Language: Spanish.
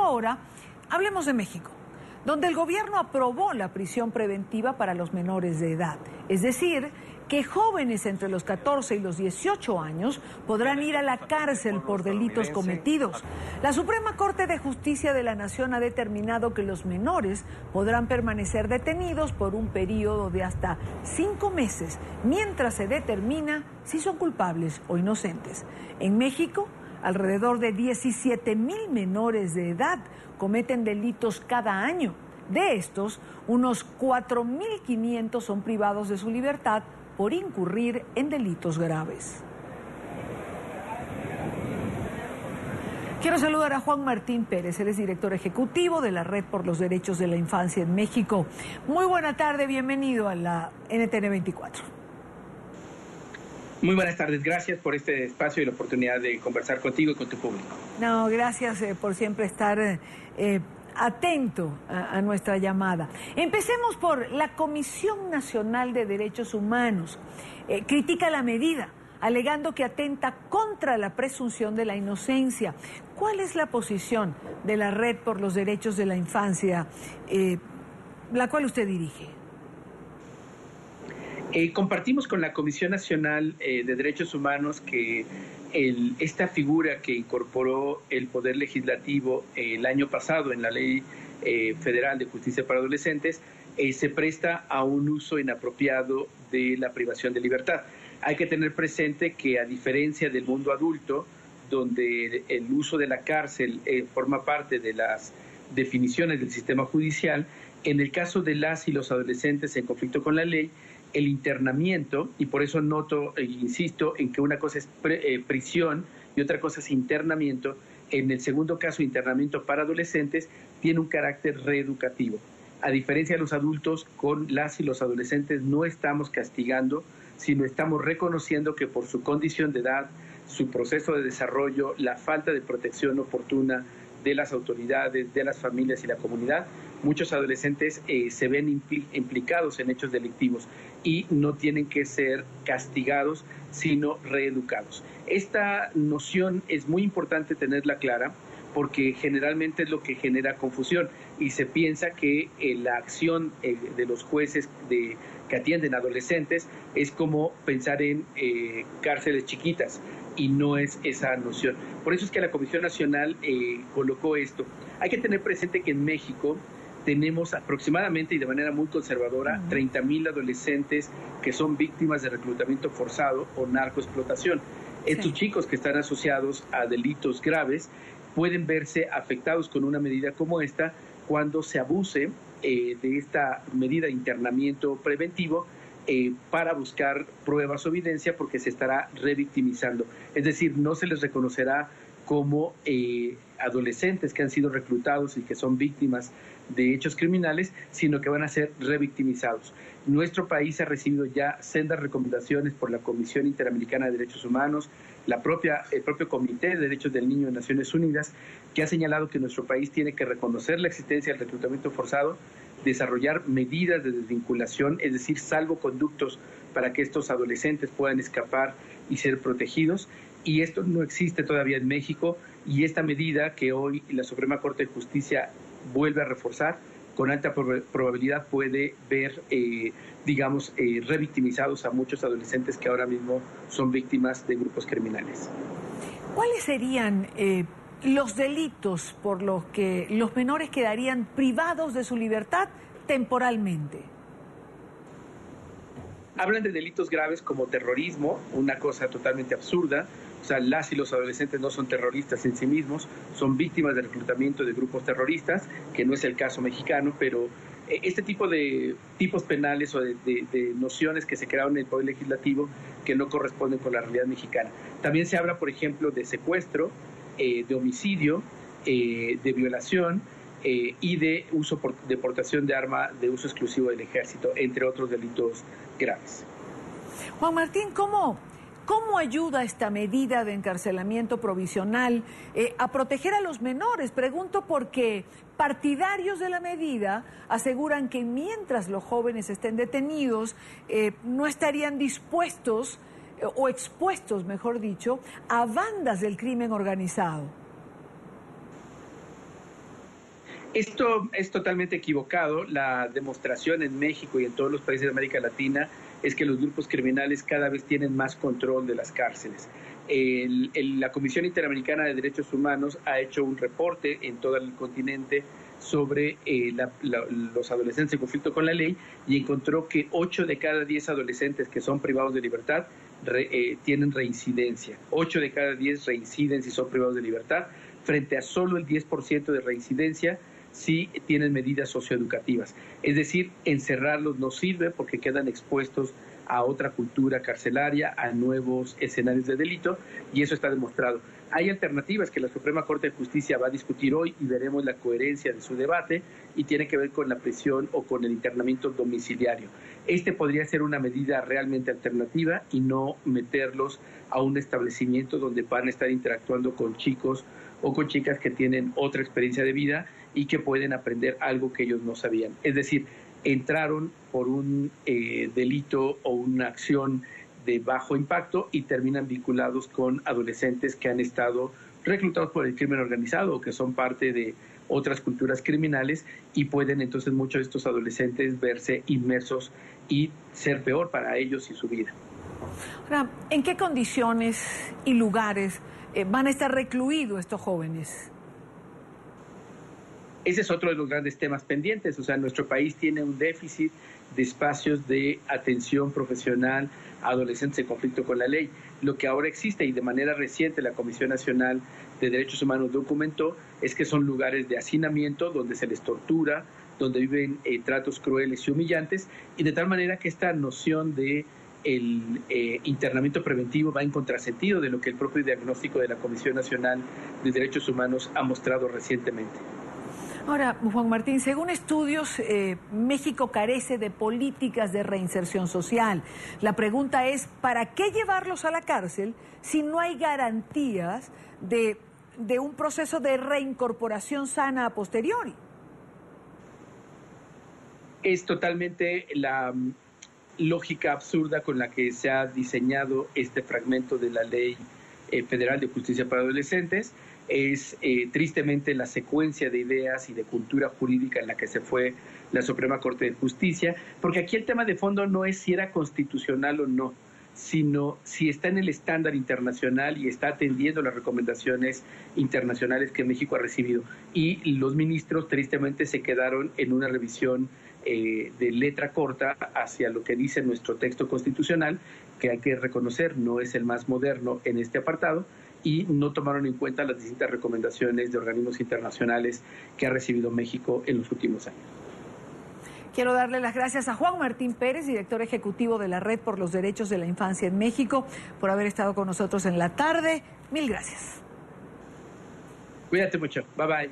ahora hablemos de México, donde el gobierno aprobó la prisión preventiva para los menores de edad. Es decir, que jóvenes entre los 14 y los 18 años podrán ir a la cárcel por delitos cometidos. La Suprema Corte de Justicia de la Nación ha determinado que los menores podrán permanecer detenidos por un periodo de hasta 5 meses, mientras se determina si son culpables o inocentes. En México, alrededor de 17,000 menores de edad cometen delitos cada año. De estos, unos 4,500 son privados de su libertad por incurrir en delitos graves. Quiero saludar a Juan Martín Pérez, él es director ejecutivo de la Red por los Derechos de la Infancia en México. Muy buena tarde, bienvenido a la NTN 24. Muy buenas tardes, gracias por este espacio y la oportunidad de conversar contigo y con tu público. No, gracias por siempre estar atento a nuestra llamada. Empecemos por la Comisión Nacional de Derechos Humanos. Critica la medida, alegando que atenta contra la presunción de la inocencia. ¿Cuál es la posición de la Red por los Derechos de la Infancia, la cual usted dirige? Compartimos con la Comisión Nacional de Derechos Humanos que esta figura que incorporó el Poder Legislativo el año pasado en la Ley Federal de Justicia para Adolescentes se presta a un uso inapropiado de la privación de libertad. Hay que tener presente que, a diferencia del mundo adulto, donde el uso de la cárcel forma parte de las definiciones del sistema judicial, en el caso de las y los adolescentes en conflicto con la ley, el internamiento, y por eso noto e insisto en que una cosa es prisión y otra cosa es internamiento. En el segundo caso, internamiento para adolescentes, tiene un carácter reeducativo. A diferencia de los adultos, con las y los adolescentes no estamos castigando, sino estamos reconociendo que por su condición de edad, su proceso de desarrollo, la falta de protección oportuna de las autoridades, de las familias y la comunidad, muchos adolescentes se ven implicados en hechos delictivos y no tienen que ser castigados, sino reeducados. Esta noción es muy importante tenerla clara, porque generalmente es lo que genera confusión y se piensa que la acción de los jueces que atienden adolescentes es como pensar en cárceles chiquitas, y no es esa noción. Por eso es que la Comisión Nacional colocó esto. Hay que tener presente que en México tenemos aproximadamente, y de manera muy conservadora, 30,000 adolescentes que son víctimas de reclutamiento forzado o narcoexplotación. Estos chicos que están asociados a delitos graves pueden verse afectados con una medida como esta cuando se abuse de esta medida de internamiento preventivo para buscar pruebas o evidencia, porque se estará revictimizando. Es decir, no se les reconocerá como adolescentes que han sido reclutados y que son víctimas de hechos criminales, sino que van a ser revictimizados. Nuestro país ha recibido ya sendas recomendaciones por la Comisión Interamericana de Derechos Humanos, el propio Comité de Derechos del Niño de Naciones Unidas, que ha señalado que nuestro país tiene que reconocer la existencia del reclutamiento forzado, desarrollar medidas de desvinculación, es decir, salvoconductos para que estos adolescentes puedan escapar y ser protegidos. Y esto no existe todavía en México, y esta medida que hoy la Suprema Corte de Justicia vuelve a reforzar, con alta probabilidad puede ver, revictimizados a muchos adolescentes que ahora mismo son víctimas de grupos criminales. ¿Cuáles serían los delitos por los que los menores quedarían privados de su libertad temporalmente? Hablan de delitos graves como terrorismo, una cosa totalmente absurda. O sea, las y los adolescentes no son terroristas en sí mismos, son víctimas de reclutamiento de grupos terroristas, que no es el caso mexicano, pero este tipo de tipos penales o de nociones que se crearon en el Poder Legislativo que no corresponden con la realidad mexicana. También se habla, por ejemplo, de secuestro, de homicidio, de violación y de portación de arma de uso exclusivo del ejército, entre otros delitos graves. Juan Martín, ¿cómo ayuda esta medida de encarcelamiento provisional a proteger a los menores? Pregunto porque partidarios de la medida aseguran que mientras los jóvenes estén detenidos, no estarían dispuestos o expuestos, mejor dicho, a bandas del crimen organizado. Esto es totalmente equivocado. La demostración en México y en todos los países de América Latina es que los grupos criminales cada vez tienen más control de las cárceles. La Comisión Interamericana de Derechos Humanos ha hecho un reporte en todo el continente sobre los adolescentes en conflicto con la ley y encontró que 8 de cada 10 adolescentes que son privados de libertad tienen reincidencia. 8 de cada 10 reinciden si son privados de libertad, frente a solo el 10% de reincidencia si tienen medidas socioeducativas. Es decir, encerrarlos no sirve porque quedan expuestos a otra cultura carcelaria, a nuevos escenarios de delito, y eso está demostrado. Hay alternativas que la Suprema Corte de Justicia va a discutir hoy y veremos la coherencia de su debate, y tiene que ver con la prisión o con el internamiento domiciliario. Este podría ser una medida realmente alternativa y no meterlos a un establecimiento donde van a estar interactuando con chicos o con chicas que tienen otra experiencia de vida y que pueden aprender algo que ellos no sabían. Es decir, entraron por un delito o una acción de bajo impacto y terminan vinculados con adolescentes que han estado reclutados por el crimen organizado o que son parte de otras culturas criminales, y pueden entonces muchos de estos adolescentes verse inmersos y ser peor para ellos y su vida. Ahora, ¿en qué condiciones y lugares van a estar recluidos estos jóvenes? Ese es otro de los grandes temas pendientes. O sea, nuestro país tiene un déficit de espacios de atención profesional a adolescentes en conflicto con la ley. Lo que ahora existe, y de manera reciente la Comisión Nacional de Derechos Humanos documentó, es que son lugares de hacinamiento donde se les tortura, donde viven tratos crueles y humillantes, y de tal manera que esta noción de el internamiento preventivo va en contrasentido de lo que el propio diagnóstico de la Comisión Nacional de Derechos Humanos ha mostrado recientemente. Ahora, Juan Martín, según estudios, México carece de políticas de reinserción social. La pregunta es, ¿para qué llevarlos a la cárcel si no hay garantías de un proceso de reincorporación sana a posteriori? Es totalmente la lógica absurda con la que se ha diseñado este fragmento de la Ley Federal de Justicia para Adolescentes. Es tristemente la secuencia de ideas y de cultura jurídica en la que se fue la Suprema Corte de Justicia, porque aquí el tema de fondo no es si era constitucional o no, sino si está en el estándar internacional y está atendiendo las recomendaciones internacionales que México ha recibido. Y los ministros tristemente se quedaron en una revisión de letra corta hacia lo que dice nuestro texto constitucional, que hay que reconocer no es el más moderno en este apartado, y no tomaron en cuenta las distintas recomendaciones de organismos internacionales que ha recibido México en los últimos años. Quiero darle las gracias a Juan Martín Pérez, director ejecutivo de la Red por los Derechos de la Infancia en México, por haber estado con nosotros en la tarde. Mil gracias. Cuídate mucho. Bye bye.